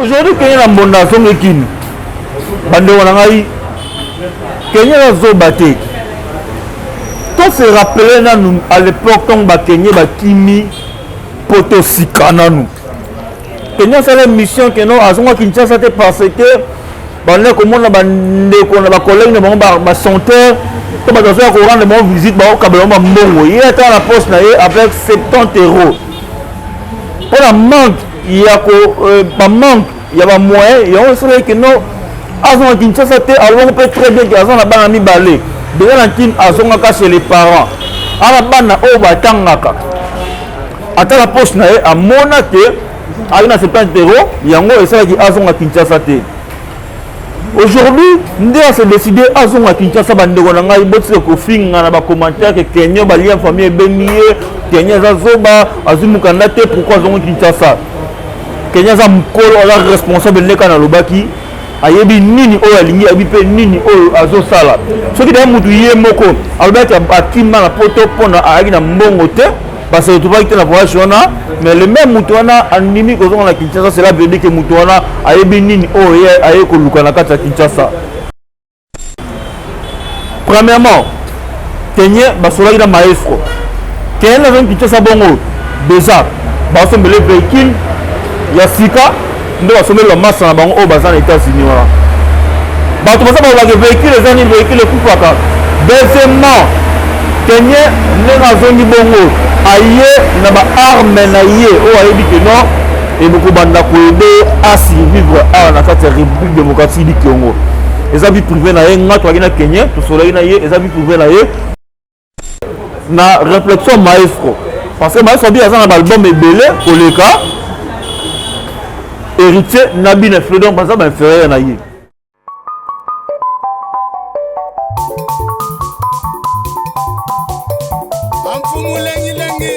Aujourd'hui, Kenya na mbonda zonge kini. Bande wana ngai. Kenya na zo bate. Quand se rappeler nous à l'époque quand ba Kenya ba kimi potosika na nous. Kenya c'est la mission que nous azonga Kinshasa c'était parce que bande comment na bande ko na ba collègue na ba chanteur to ba zo ko rendre mon visite ba ko kabelo ma mbongo. Il était à la poste na avec 70 €. Pour la manque il y a pas manque, il y a pas moyen, il y a aussi que non, azon Kinshasa te alon peut très bien que azon la bana mi balé. Déjà la kin azon ka chez les parents. Ala bana o ba tangaka. Ata la poste na a mona que alina 70 €, yango esa ki azon ka Kinshasa te. Aujourd'hui, ndé a se décidé azon ka Kinshasa bandeko na ngai botse ko finga na ba commentaire que Kenya ba lien famille beniye, Kenya za zoba azumuka ndate pourquoi azon Kinshasa. Kenya za mkolo ala responsable leka na lobaki ayebi nini o alingi abipe nini o azosala soki da mutu ye moko albert atima na poto pona aagi na mbongo te parce que tu vas quitter la voyage wana mais le même mutu wana animi ko zonga na Kinshasa cela veut dire que mutu wana ayebi nini o ye aye ko luka na kata Kinshasa. Premièrement Kenya basolaki na maestro Kenya na Kinshasa bongo déjà basombele véhicule ya sika ndo basomeli bamasa na bango oyo baza na États-Unis wana bato baza balobaki véhicule eza nini véhicule ekufaka. Deuxièmement Kenya ndenge azongi bongo aye na baarme na ye oyo ayebi ke non ebokobanda koyede asurvivre awa na kati ya République démocratique du Congo. Eza vie privé na ye nga toaki na Kenya tosolaki na ye eza vie privé na ye na réflexion maestro parce que maestro abi aza na baalbum ebele koleka héritier Nabi na Fredon baza ba inférieur na ye. Amfumu lengi lengi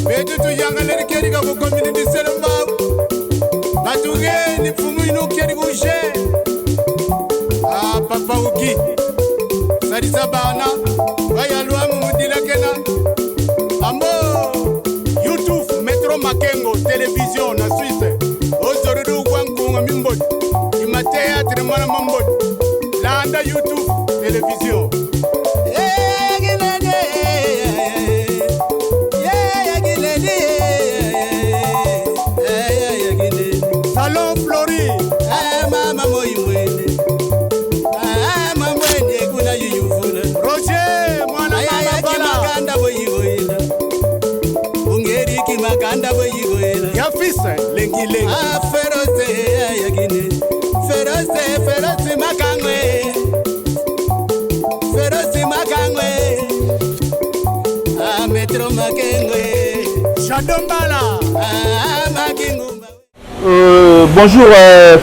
betu tu yanga leri keri ka ko community selma batuge ni fumu ino keri ko je ah papa uki sadi sabana baya lwa mu mudila kena amo YouTube Metro Makengo télévision na Suisse. Théâtre mwana mambo landa YouTube télévision salon Flori mama moyimwene mamwene kuna yuyufuna Roger mwana mama bala maganda boyigoyela ungeri ki maganda boyigoyela yafisa lengi lengi ferose yagine Ferozi makangwe Metro Makengwe Chadombala Bonjour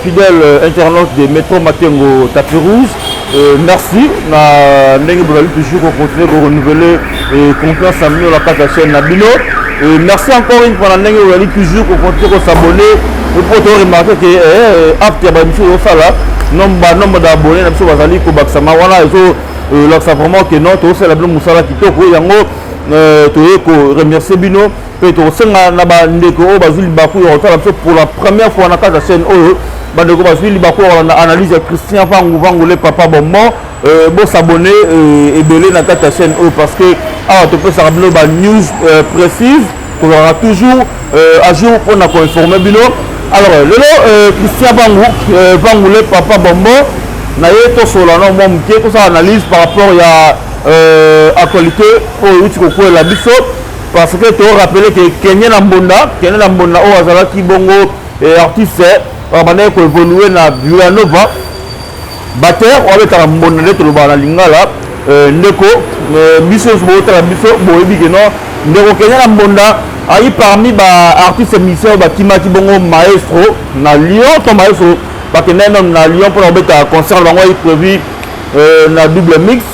fidèles internautes de Metro Makengo Tapis Rouge. Merci na ndenge bozali toujours continuer de renouveler confiance à nous la carte de chaîne Nabino. Merci encore une fois na ndenge bozali toujours continuer de s'abonner. Pour te remarquer que après la mission au sala nombre d'abonnés na biso bazali ko baksama wana ezo laksa vraiment que non to c'est la bleu musala kitoko yango to ko remercier bino pe to senga na ba ndeko o bazuli baku yo tala biso pour la première fois na kata chaîne o bandeko bazuli baku na analyse ya Christian Vangu le papa bonbon bo s'abonner et belé na kata chaîne o parce que to peut s'abonner ba news précise pour aura toujours à jour pour na informer bino. Alors, Christian Vangu le papa bonbon, na yeto solano mon qui tout ça analyse par rapport à actualité pour utiko la biso parce que tu rappeler que Kenya na mbonda o azala ki bongo artiste abane ko évoluer na Villanova batteur o avec la mbonda le to ba na lingala ndeko biso bo tra biso bo ebi no ndeko Kenya na mbonda ayi parmi ba artiste musicien ba kimaki bongo maestro na Lyon to maestro ba keneno na Lyon pour obeta concert bango yi prévu na double mix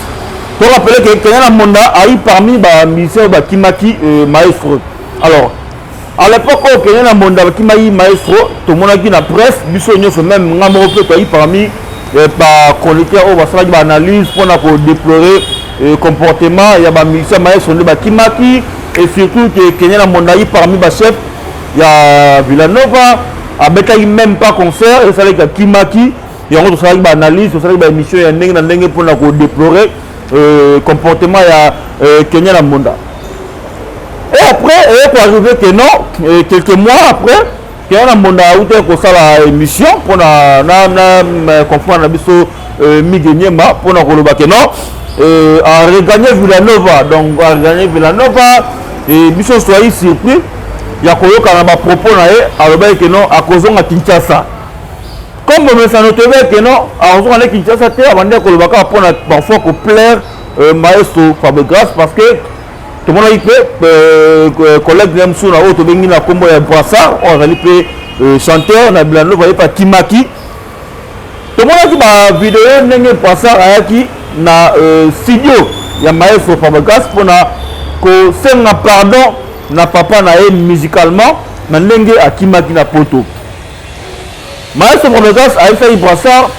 to rappeler que Kenya na mbonda ayi parmi ba musicien ba kimaki maestro. Alors à l'époque au Kenya na mbonda ba kimaki maestro to monaki na presse biso nyonso même ngamo pe to ayi parmi ba chroniqueur o ba sala ba analyse pour na ko déplorer comportement ya ba musicien maestro de ba kimaki. Et surtout que Kenya na Mondaï parmi les chefs, il y a Villanova, abetaki même pas concert et ça les kimaki et on ça ba analyse ça ba émission ya ndenge na ndenge pour na ko déplorer comportement ya Kenya na Monda. Et après il est arrivé que non quelques mois après Kenya na Monda a eu ko sala émission pour na comprendre na biso Migenyema pour na ko loba que non a regagné Villanova donc a regagné Villanova et biso soyez surpris ya koyoka na ba propos na ye alobaki que non a kozonga Kinshasa comme on s'en notait que non a kozonga Kinshasa te abandi kolobaka pour parfois ko plaire maestro Fabregas parce que tout le monde a dit que collègue Nemsou na auto bengi na kombo ya Brassard on a dit chanteur na Villanova et pas Kimaki tout le monde a dit ba vidéo ndenge Brassard ayaki na studio ya maestro Fabregas pour na ko senga pardon na papa na ye musicalement na ndenge akimaki na poto maestro Fabregas aisaki Brassard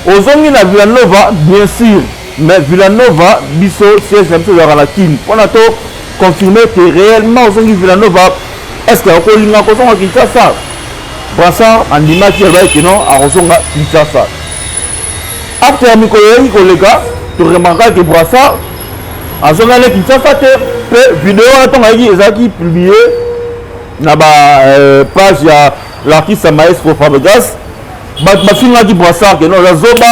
ozongi na Villanova bien sûr mais Villanova biso siège na biso ezalaka na Kine mpona to confirmer que réellement ozongi Villanova est-ce que akolinga kozonga Kinshasa Brassard andimaki alobaki non akozonga Kinshasa acte ya mikolo eyaki koleka toremarkaki que Brassard azonga le Kinshasa te pe vidéo atonga yaki ezalaki publié na ba page ya l'artiste maestro Fabregas bafingaki Brassard que non azoba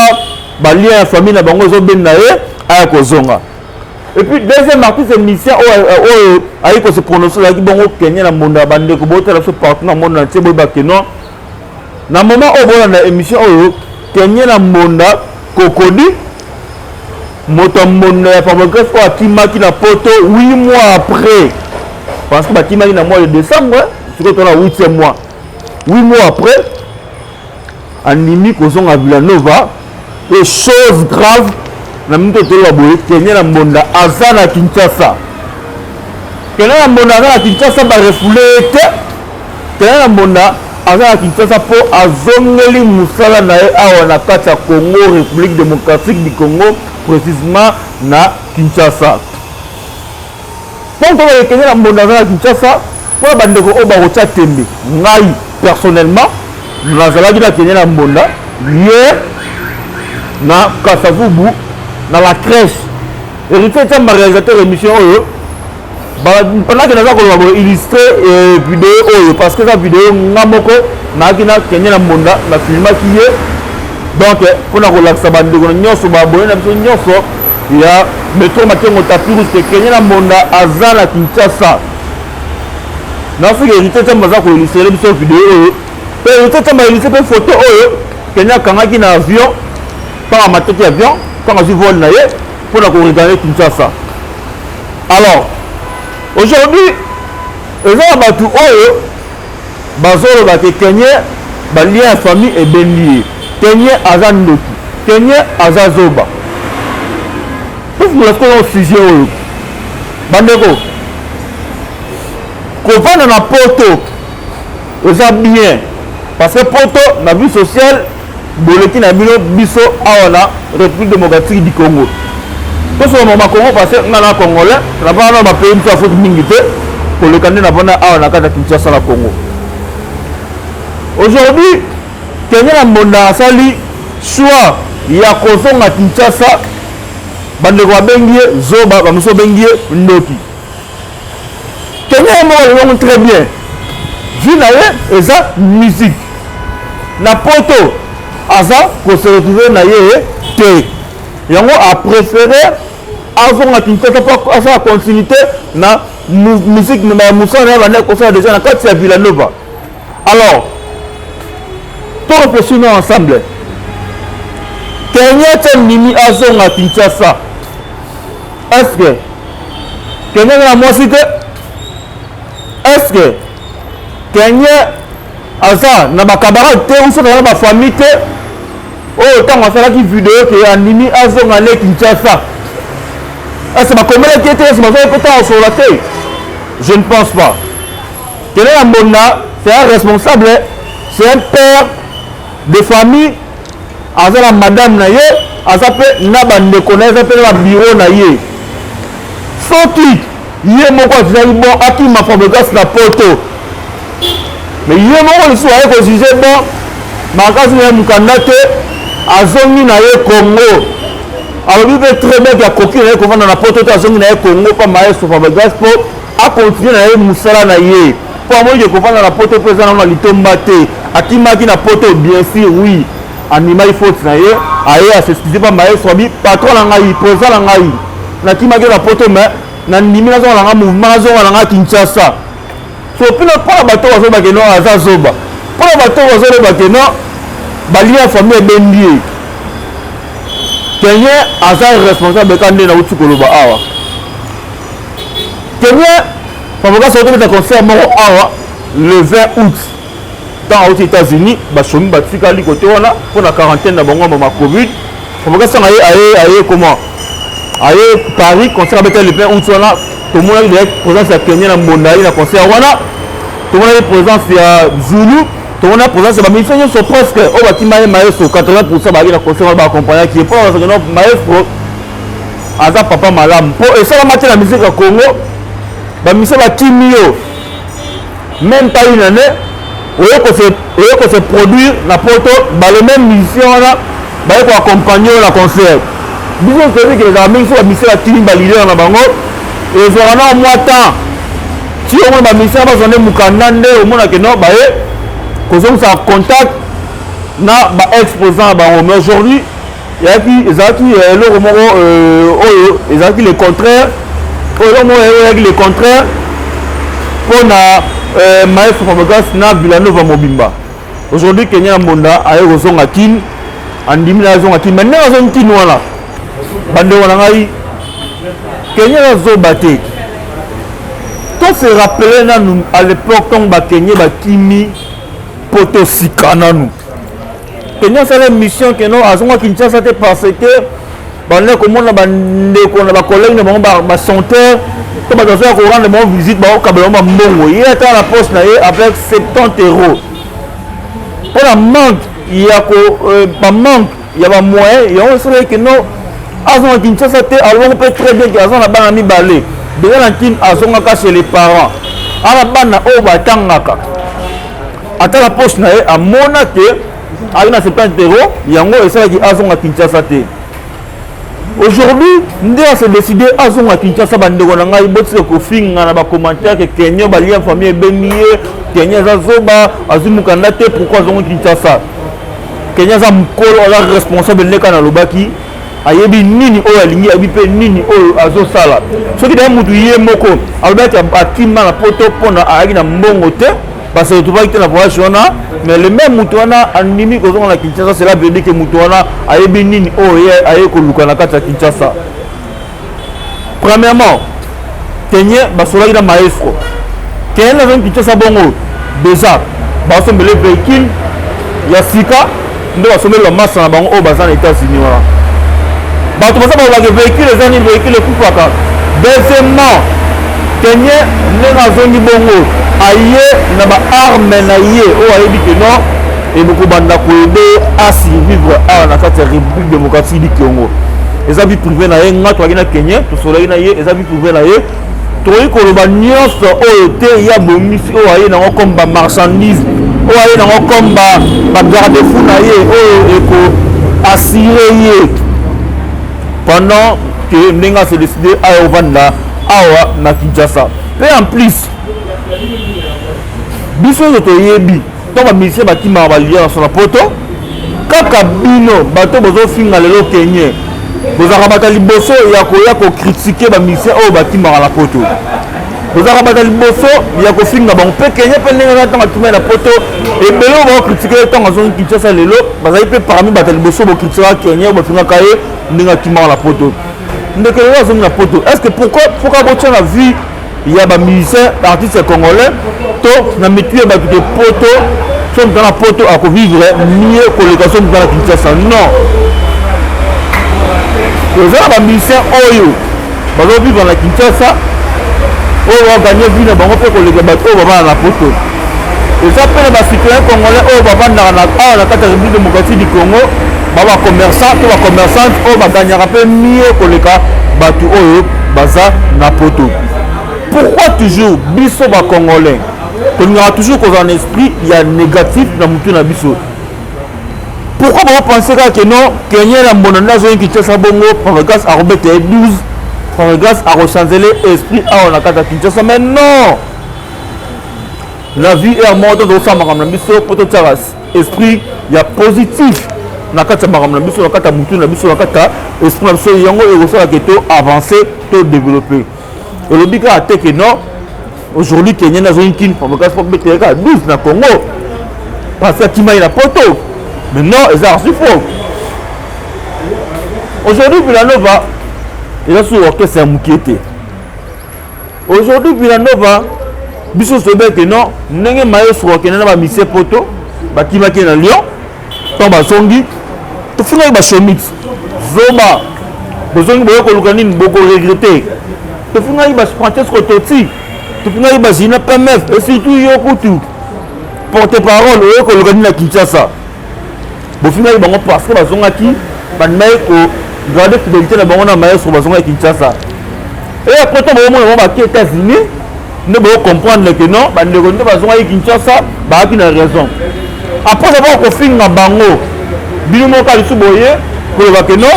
balien ya famille na bango ezobenda ye aya kozonga et puis deuxième artiste musicien oyo ayi ko se prononcer laki bongo Kenya na Monda bandeko botala so partout na monde entier boyeba que non na moment oyo bona na émission oyo Kenya na Monda kokodi moto Monda ya Fabregas oyo akimaki na poto 8 mois après parce que bakimaki na mois de décembre sikoyo tona 8e mois 8 mois après andimi kozonga Villanova et chose grave na mito toloba boye Kenya na Monda aza na Kinshasa Kenya na Monda aza na Kinshasa barefoule te Kenya na Monda aza na Kinshasa po azongeli musala na ye awa na kati ya Congo République démocratique du Congo précisément na Kinshasa donc Kenya na Monda aza na Kinshasa po bandeko oyo bakotya tembe ngai personnellement nazalaki na Kenya na Monda ye na Kasavubu na la crèche hérité tamba réalisateur émission oyo pendant que naza koloba boye illustré vidéo oyo parce que sa vidéo nga moko naaki na Kenya na Monda na filmaki ye donc mpona kolakisa bandeko na nyonso baboye na biso nyonso ya Metro Makengo Tapis Rouge te Kenya na Monda aza na Kinshasa nasoki hérité tamba aza koillustre biso vidéo oyo pe hérité tamba illustre mpe photo oyo Kenya akangaki na avion par mateki avion quand je vole na ye pour la regarder Kinshasa. Alors aujourd'hui eza batu oyo bazolo ba Kenya ba lien famille et ben lié Kenya aza ndoki Kenya aza zoba pour vous le sujet oyo bandeko kovanda na poto eza bien parce que poto na vie sociale boleki na bino biso awa na République démocratique du Congo to so mama Congo parce que ngana congolais na bana ba pays biso Afrique mingi te koleka nde na bana awa na kata Kinshasa na Congo aujourd'hui Kenya na Monda asali choix ya kozonga Kinshasa bandeko babengi ye zoba bamoso bengi ye ndoki Kenya mo le très bien vu na ye eza musique na poto aza ko se retrouver na ye te yango a préféré azonga Kinshasa pour asa continuité na musique na musala na ko faire déjà na kati ya Villanova alors to réfléchissons ensemble Kenya tendimi azonga Kinshasa est-ce que Kenya na mwasi te est-ce que Kenya aza na ba camarade te ou na ba famille te oh tant on fait la vidéo que animi azonga le Kinshasa est-ce que ba combien qui était ce matin peut-être sur la télé je ne pense pas Kenya na Monda c'est un responsable c'est un père de famille aza la madame na ye aza pe na bande connaître pe na bureau na ye soki ye moko azali bon akima Fabregas na poto mais il y a un moment où il faut juger bon makasi na mukanda te azongi na ye Congo alors il très bien qu'il a coquille na ye kovanda na poto te azongi na ye Congo pa maestro Fabagas po a continuer na ye musala na ye po amoyi ke kovanda na poto pe eza na litomba te akimaki na poto bien sûr oui animai faute na ye aye asexcuse pa maestro abi patron na ngai président na ngai nakimaki na poto mais na ndimi nazonga na nga mouvement nazonga na nga Kinshasa so pina mpona bato bazoba ke no aza zoba mpona bato bazoba ke no balia ya famille ebendi ye kenye aza responsable ka nde na uti koloba awa kenye Fabagas sokotometa concert moko awa le 20 août tant aux États-Unis basomi batikali côté wana mpona quarantaine na bango mama covid Fabagas sanga aye comment aye Paris concert abeta le 20 août wana tomonaki direct présence ya Kenya na mbonda ye na concert wana tomonaki présence ya Zulu tomonaki présence ya bamisio nyonso presque oyo batima ye maestro 80% baaki na concert wana baakompagnaki ye mpo na maestro aza papa malamu mpo esalama te na musique ya Congo bamisio bakimi yo même pas une année oyo kose produire na poto bale même musicien wana baye koaccompagne yo na concert biso toyebi ke ezala mingi so bamisio bakimi balider na bango ezwaka na mwa temps ti omona bamisien bazwa nde mokanda nde omonake no baye kozongisa contact na baexposant na bango mais aujourd'hui ezalaki eloko moko oyo ezalaki le contraire oyo eloko moko ezalaki le contraire mpona maestro Fabagas na Villanova mobimba aujourd'hui Kenya na mbonda aye kozonga kini andimi na azonga kini mais ndenge azongi kini wana bandeko na ngai Kenya nazoba te to se rappeler nanu à l'époque ntango bakenya bakimi poto sika nanu Kenya asala mission keno azonga Kinshasa te parce que bande komona bandeko na bacollègue na bango bachanteur to bato azoya korendre bango visite bakokabela bango bambongo ye ata na poche na ye avec 70 euros mpona manque ya bamanque ya bamoyen yango esalaki keno azonga Kinshasa te alongo mpe très bien ke azonga na bana mibale déjà na kini azongaka chez les parents ana bana oyo batangaka ata na poche na ye amona ke ali na 70 euros yango esalaki azonga Kinshasa te aujourd'hui nde ase décidé azonga Kinshasa bandeko na ngai botika kofinga na bacommentaire ke Kenya balia famille ebengi ye Kenya eza zoba azwi mokanda te pourquoi azonga Kinshasa Kenya aza mokolo aza responsable ndeka na lobaki ayebi nini oyo alingi ayebi mpe nini oyo azosala soki daya mutu ye moko alobaki akima na poto mpona ayaki na mbongo te parce que tobaki te na voyage wana mais le même mutu wana andimi kozonga na Kinshasa cela veut dire que mutu wana ayebi nini oyo ye aye koluka na kati ya Kinshasa premièrement Kenya basolaki na maestro Kenya nazongi Kinshasa bongo déjà basombele véhicule ya sika nde basombeli bamasa na bango oyo baza na États-Unis wana bato baza balobaki véhicule eza nini véhicule ekufaka deuxièmement Kenya ndenge azongi bongo aye na baarme na ye oyo ayebi ke non ebokobanda koyede asurvivre awa na kati ya république démocratique du Congo eza vie privé na ye nga toaki na Kenya tosolaki na ye eza vie privé na ye tokoki koloba nyonso oyo te ya bomisi oyo aye nango comme bamarchandise oyo aye nango comme bagarde fou na ye oyo ekoassure ye pendant que ndenge ase décidé aya ovanda awa na Kinshasa pe en plus biso oyo toyebi to bamisien bakimaka balia na sona poto kaka bino bato bozofinga lelo Kenya bozalaka bato liboso ya koya kokritike bamisien oyo bakimaka na poto bozalaka bato liboso ya kofinga bango mpe Kenya mpe ndenge na ntango atumai na poto ebele oyo bakokritike ntango azongi Kinshasa lelo bazali mpe parmi bato liboso bokritikaka Kenya oyo bafingaka ye ndenge akimaka na poto ndeke lelo azongi na poto est ce que pourquoi botia na vie ya bamusicien artiste congolais to na métier ya bato ke poto so moto na poto akovivre mieux koleka so moto na Kinshasa non eza na bamusicien oyo bazovivre na Kinshasa oyo baganye vie na bango mpe koleka bato oyo bavanda na poto eza mpe na bacitoyen congolais oyo bavandaka awa na kati ya république démocratique du Congo bacommerçant to bacommerçante oyo baganyaka mpe mieux koleka bato oyo baza na poto. Pourquoi toujours biso ba congolais Il y aura toujours cause en esprit, il y a négatif dans mon biso. Pourquoi vous pensez que non, Kenya na monana zo Kinshasa bongo, par grâce à Robert 12, par grâce à rechangeler esprit à on a kata Kinshasa, mais non. La vie est à mort dans sa maram biso poto tcharas. Esprit, il y a positif. Na kata maram biso na kata mutu na biso na kata esprit na biso yango et ça que to avancer, to développer. Et le bika a été que non. Aujourd'hui, Kenya na zo kin par grâce pour Robert 12 na Congo. Parce que Kima il a poto. Mais non, ils ont faux. Aujourd'hui, Villanova, il a su orchestre à Moukiete. Aujourd'hui, Villanova, Bissot Sobe que non, n'est pas maestro qui n'a pas mis ses poteaux, qui m'a quitté dans Lyon, tombe à Songi, tout finit avec Chomix, Zoma, besoin de beaucoup regretter. Tout finit avec Francesco Totti, tout finit avec Zina Pemef, et surtout Yokutu, porte-parole, au Kologani à Kinshasa. Au final, ils vont parce que ils ont acquis, ils garder fidélité dans le maestro à Kinshasa. Et après, tout le monde va aux États-Unis, nous devons comprendre que non, ils vont à Kinshasa, ils ont raison. Après avoir fait un bango, ils vont pour que non,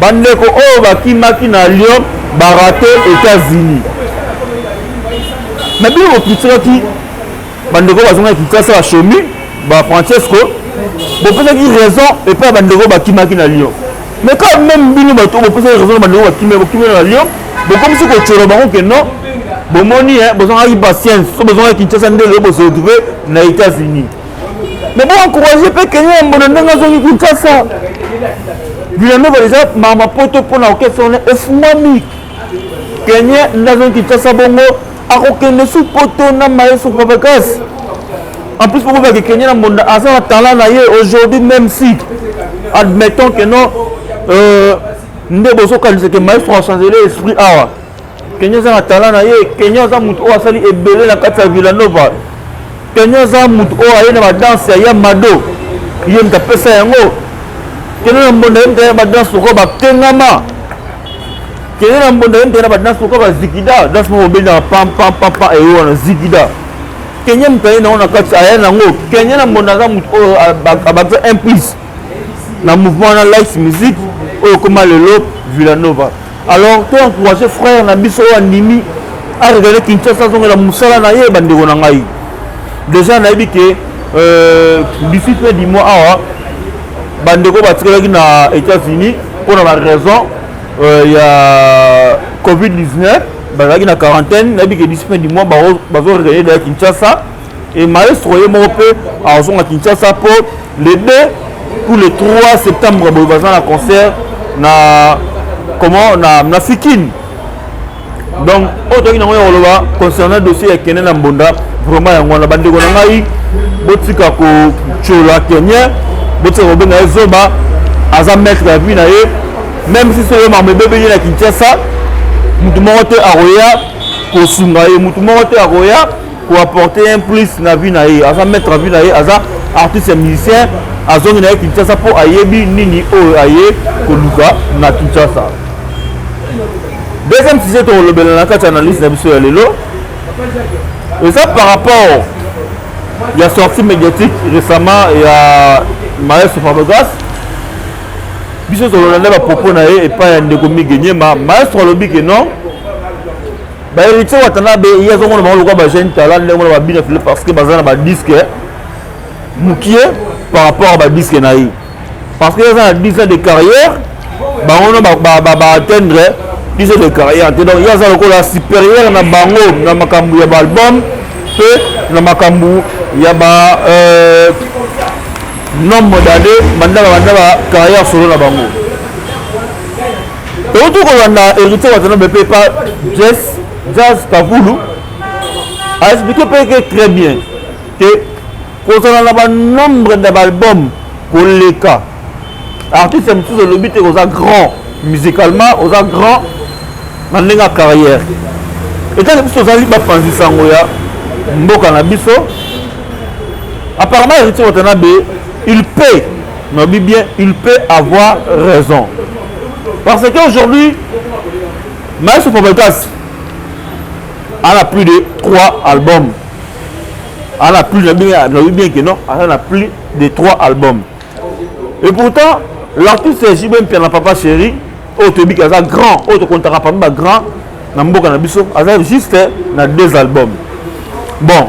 ils vont à Lyon, baraté États-Unis. Mais ils vont critiquer qui ils vont à Kinshasa, Chomi, Francesco. Vous pouvez dire raison et pas Bandego Bakimaki na Lyon. Mais quand même Bino Bato, vous pouvez dire raison Bandego Bakimaki na Lyon. Vous comme si vous tirez le baron que non. Vous moni, vous avez patience. Vous avez besoin de Kinshasa de se retrouver aux États-Unis. Mais vous encouragez pas Kenya en bonheur dans Kinshasa. Villanova déjà maman poto pour la orchestre et fumami. Kenya dans Kinshasa bongo a aucun sous poto na maestro Papakas. En plus, pour vous que Kenya a un talent aujourd'hui, même si, admettons que non, nous devons que maestro a changé l'esprit. Kenya a un talent, Kenya a un sali et belé la carte Villanova. Kenya a un danse, il y a Mado, il y a un tapessa yango. Kenya a un danse pour quoi Tengama. Kenya a un danse pour quoi Zikida. Dans ce moment, il y a pam pam pam pam et on a Zikida. Kenya mtaye na kati aya nango Kenya na mondaza mutu abaza implice na mouvement na live music o comme lelo Villanova. Alors toi encourager frère na biso animi a regarder Kinshasa zonga la musala na ye bandeko na ngai. Déjà na yebike d'ici fin du mois awa bandeko batikaki na États-Unis pour la raison il y a Covid-19. Bazaki na quarantaine, na biki d'ici fin du mois bazo revenir de Kinshasa et maestro est mon peu à Kinshasa pour le 2 pour le 3 septembre bazan na concert na comment na Fikine. Donc auto ina ngoya oloba concernant dossier ya Kenya na Mbonda vraiment yango na bandeko na ngai botika ko chola Kenya botika ko benga Zoba aza mettre la vie na ye même si c'est ma bébé na Kinshasa. Mutu moko te aroya ko sunga ye mutu moko te aroya ko apporter un plus na vie na ye aza mettre vie na ye aza artiste musicien azongi na ye Kinshasa po ayebi nini oyo aye ko luka na Kinshasa. Deuxième sujet to lobela na kati analyse na biso ya lelo et ça par rapport il y a sortie médiatique récemment il y a Maestro Fabagas biso tolanda ba propos na ye et pas ya ndeko migenye maestro lobi que non ba héritier watana be yezo ngona ba lokwa ba jeune talent ndeko ba bina file parce que bazana ba disque mukie par rapport à ba disque na ye parce que ça a 10 ans de carrière ba on ba atteindre 10 ans de carrière donc il y a ça lokola supérieur na bango na makambu ya ba album pe na makambu ya ba nombre d'années mandala carrière solo na bango et tout qu'on a hérité watana be pas jazz Kavulu a expliqué très bien que quand on a un nombre d'albums pour les cas artiste c'est tout le but aux grand musicalement aux grand dans la carrière et quand vous avez pas pensé ça mboka na biso apparemment hérité watana be il peut, non bien, il peut avoir raison. Parce qu'aujourd'hui, Maestro Fabagas a plus de 3 albums. elle a plus, bien que non, elle a plus de 3 albums. Et pourtant, l'artiste JB Mpiana Papa Chéri, Otobi Kaza grand, Oto Kontara Pamba grand, Namboka Nabiso, elle a juste 2 albums. Bon,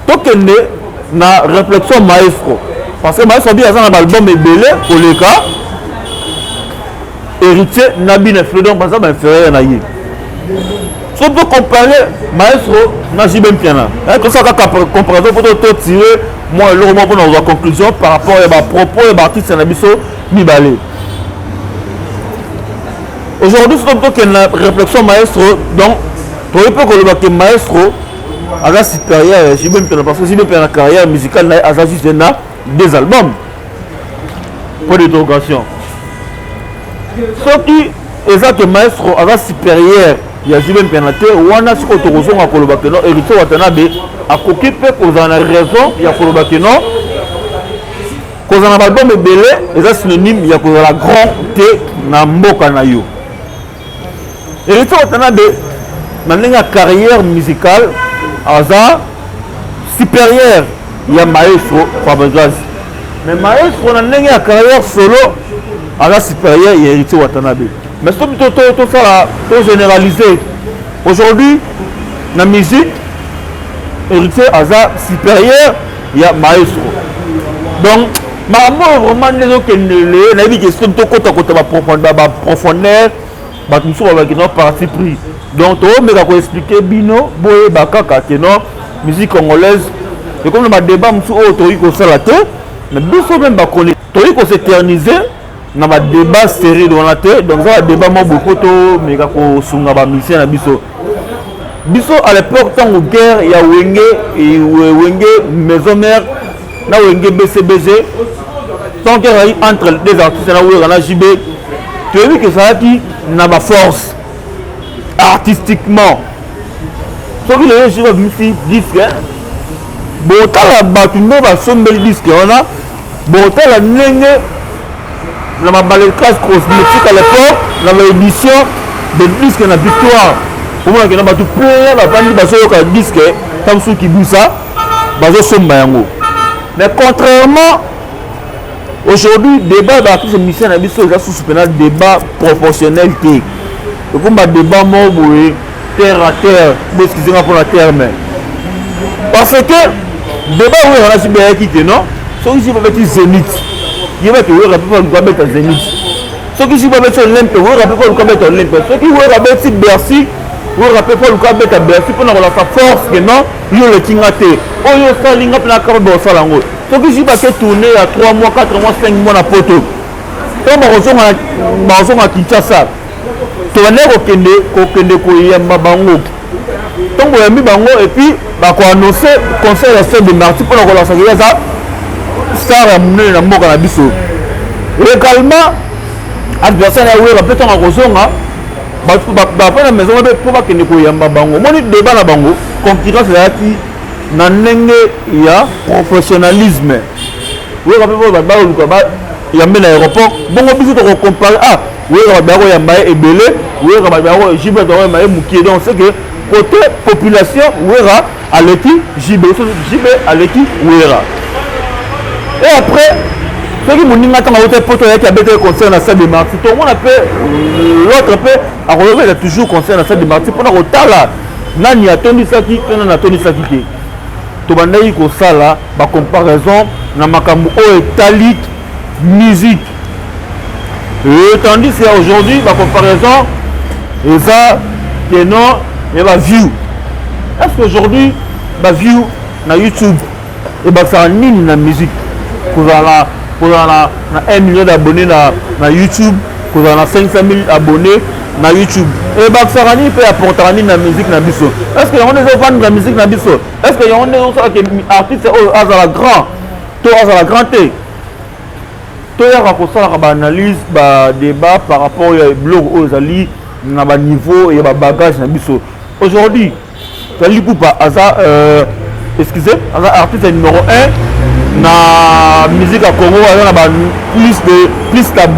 donc elle est na réflexion maestro. Parce que maestro dit un album est belé pour le cas. Héritier Nabi Nefredon, par exemple, inférieur à Naye. Si on peut comparer maestro na JB Mpiana, comme ça, comparaison pour tirer, moi, le moment pour nos conclusions par rapport à ma propos et l'artiste Nabiso Nibale. Aujourd'hui, c'est donc une réflexion maestro, donc, pour le peu que le maestro, à la supérieure, JB Mpiana, parce que JB Mpiana carrière musicale, à la juste 2 albums. Pour l'interrogation. Ce qui est que maestro, à la supérieure, il y a JB Mpiana, ou on a ce qu'on trouve à Kolobakeno, héritier Watanabe, à Kokipe, qu'on a raison, il y a Kolobakeno, qu'on a un album belé, et ça synonyme, il y a qu'on a la grande T, na Mboka na yo. Héritier Watanabe, dans la carrière musicale, à la supérieure, il y a maestro, Fabregas. Mais maestro, dans la carrière solo, à la supérieure, il y a héritier Watanabe. Mais c'est tout ça, tout généralisé. Aujourd'hui, dans la musique, héritier Aza supérieur, il y a maestro. Donc, maman vraiment les autres qui ne dit que c'est tout côté profondeur, tout ça avec notre parti pris. Donc, on va expliquer bino, boye bakaka que non musique congolaise. Et comme le débat monsieur autour ko ça la tête, mais biso même ba connaître, toi ko s'éterniser. Dans le débat série dans la tête, donc ça débat moi beaucoup to mais kako sunga ba mission na biso. Biso à l'époque tant de guerre il y a Wenge maison mère na Wenge BCBG. Tant qu'il y a entre les artistes là où on a JB, tu as vu que ça a qui n'a pas force artistiquement. Ce qui les gens ici disque bon ta la batuno ba somber disque on a bon ta la nenge dans ma balayage cosmétique à l'époque, dans l'édition de disque la victoire. Pour moi, il y a tout plein de bande de disque, comme ceux qui disent ça, bazo sombayango. Mais contrairement, aujourd'hui, débat d'artiste mission na biso est sous pénal débat proportionnel té. Et comme un débat mort terre à terre, excusez-moi pour la terre mais. Parce que débat où on a subé qui non, ceux qui peuvent être zénith. Il va te voir le mettre à Zénith. Ceux qui sont mettre l'Olympe, vous rappelez pas le mettre à l'Olympe. Ceux qui vont mettre Bercy, vous rappelez pas le mettre à Bercy pour avoir sa force que non, il y a le Kingate. Oh, il y a ça, il y a la carte de Salango. Ceux qui sont pas tourner à 3 mois, 4 mois, 5 mois à Poto. Quand on va à Kinshasa, tu vas aller au Yamba Bango. Donc, on a mis Bango et puis, on a annoncé le conseil de la fête de Marty pour la relation de ça. Ça a amené la mort à la biso. Également, adversaire a eu la pétanque à Rosonga. Après la maison, pour pas qu'il ne y ait pas bango. Mon débat la bango, concurrence là qui n'a il y a professionnalisme. Oui, il y a un aéroport. Bon, on peut comparer. Ah, oui, il y a un aéroport belé. Oui, il y a un aéroport JB Moukié. Donc, c'est que côté population, oui, à l'équipe JB à l'équipe oui. Et après, ceux qui m'ont dit que qui a été concert dans la salle de Marty, tout le monde a fait, l'autre peut, à relever, il a toujours concert dans la salle de Marty. Pendant que là, Nani a tenu ça qui, Nani a tenu ça qui. Tout le monde a dit que ça là, par comparaison, dans ma caméra italique, musique. Et tandis qu'aujourd'hui, par comparaison, et ça, que non, et ma view. Est-ce qu'aujourd'hui, ma view, na YouTube, et bah ça a une la musique. Pour 1 million d'abonnés na YouTube, pour 500 000 abonnés na YouTube. Et Baksarani peut apporter la musique na biso. Est-ce qu'il y a des fans de la musique na biso? Est-ce qu'il y a des artistes à la grand, tout à la grande T? Tout à la analyse, débat par rapport au blog aux alliés, na niveau et bagage na biso. Aujourd'hui, excusez, artiste numéro 1. Na musique à Congo, on a plus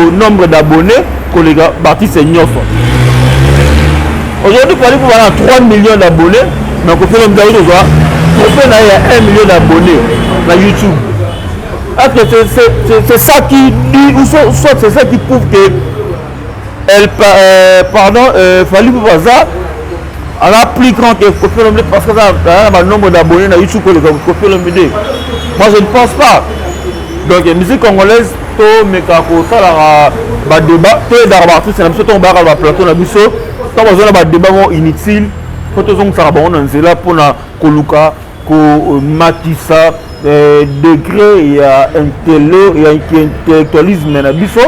de nombre d'abonnés que les artistes seniors. Aujourd'hui, pour aller pour 3 millions d'abonnés, mais on peut faire un il y a 1 million d'abonnés sur YouTube. C'est ça qui dit, ou soit c'est ça qui prouve que Fally Ipupa elle a plus grand que Koffi Olomide parce que ça a un nombre d'abonnés sur YouTube que Koffi Olomide. Moi je ne pense pas. Donc la musique congolaise, tout mais quand ça la débat, tout d'abord tout c'est la musique on va avoir plateau na biso, tant besoin de débat inutile, faut tout ça bon on est là pour na koluka ko matissa degré il y a intellectualisme na biso,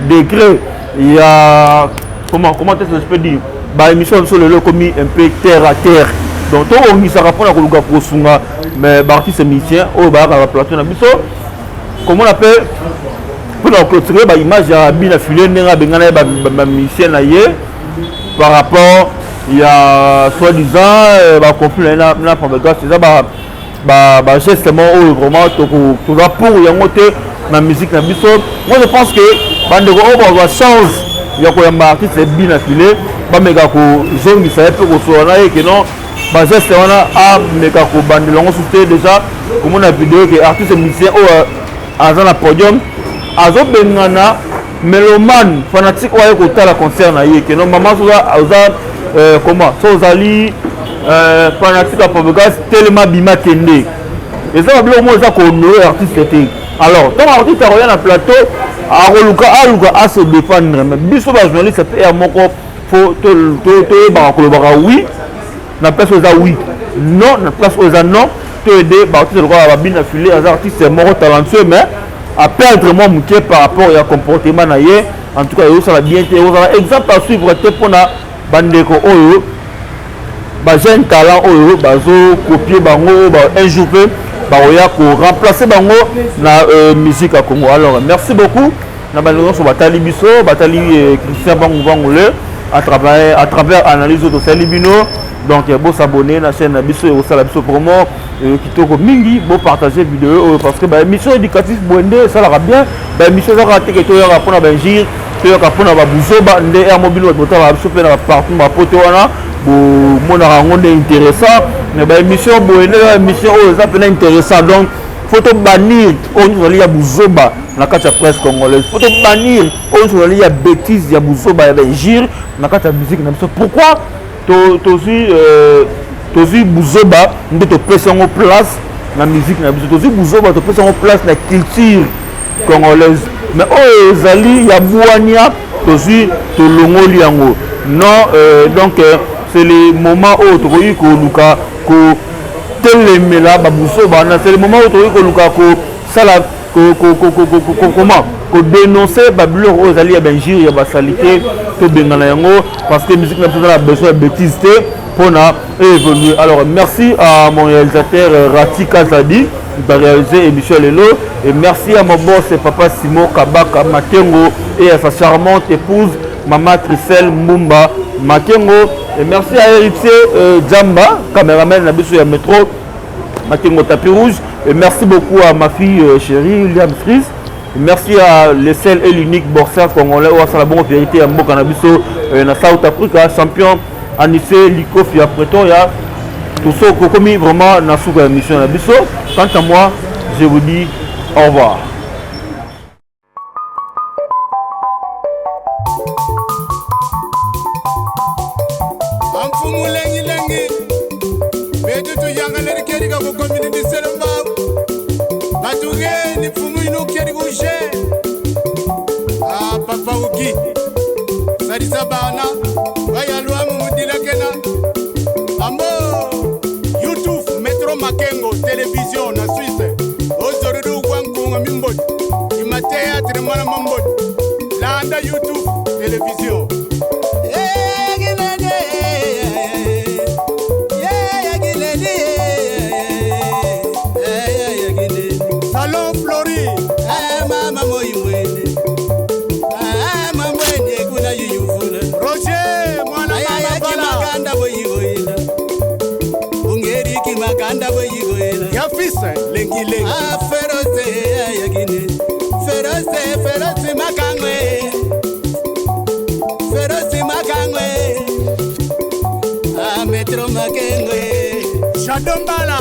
degré il y a comment est-ce que je peux dire bah émission sur le comme un peu terre à terre. Donc tout on y sera pour na koluka ko sunga mais artiste musicien au ba la plateau na biso. Comment on appelle pour clôturer l'image à bien affilé par rapport il y a soi-disant conflit c'est ça justement vraiment tout ça pour y monter la musique na biso. Moi je pense que bande on va chance il y a quoi artiste c'est bien affilé ba mega ko zongi ça peut ko sona et que non ba geste on a mega ko bande longo souté déjà comme on a vidéo que artiste musicien dans le podium, azo bengana mélomane fanatique ouais côté la concert na yé que non maman comment sozali fanatique à Pavogas tellement bima tende et ça va moins ça qu'on artiste était alors tant artiste revient dans plateau à se défendre mais biso ba journaliste ça peut à mon corps faut te ba ko ba oui na place aux oui non na place aux non aider le roi à bien affilé les artistes morts talentueux mais à perdre mon moutier par rapport au comportement naïe en tout cas ça va bien exemple à suivre pour na bandeko oyo ba jeune talent oyo bazo copier bango un jour peu ba oya ko remplacer bango na musique à Congo. Alors merci beaucoup na bandeko so batali biso batali Christian Bangule à travers analyse de Salibino. Donc il faut s'abonner à la chaîne Biso et aussi la Biso promo qui toko mingi pour partager vidéo parce que bah mission éducative bonde ça la bien bah mission ça raté que toi pour na benjir toi pour na babuzoba ndé air mobile wa botala Biso pe na partout ma poto wana bo mona rangonde intéressant mais bah mission bonde mission ça peut intéressant donc faut to bannir on va lire buzoba na kata presse congolaise faut to bannir on va lire bêtise ya buzoba ya benjir na kata musique na Biso. Pourquoi tozi buzoba nde topesa ngo place na musique na biso tozi buzoba topesa ngo place na culture congolaise mais oyo ezali ya bwania tozi tolongoli yango non donc c'est le moment où tokoki koluka ko telemela babuzoba na c'est le moment où tokoki koluka ko sala comment ko dénoncer babuleur oyo ezali ya benjir ya basalité to bengana yango parce que musique n'a pas besoin de bêtises pour évoluer. Alors merci à mon réalisateur Rati Kazadi qui a réalisé l'émission Lelo et merci à mon boss papa Simon Kabaka Makengo et à sa charmante épouse Maman Tricel Mumba Makengo et merci à Héritier Djamba caméraman de la métro Makengo Tapis Rouge et merci beaucoup à ma fille chérie Liam Fries. Merci à l'essai et l'unique boxeur congolais ou à la bonne vérité à Mboka Nabiso na South Africa champion Anissé Likofi après toi il y a tout ça qui commis vraiment dans la mission Nabiso. Quant à moi je vous dis au revoir. Papa Uki Sadisa Bana Bayalwa Mumudilakena Ambo YouTube Metro Makengo Télévision na Suisse Ozoridu Wankunga Mimbot Imatea Trimana Mambot Landa YouTube Télévision Salon Flori Mama Moimwene Roger mwana mama Maganda boyigoela ya fisa lengi lengi feroze yagine feroze makangwe Metro Makengwe Shadombala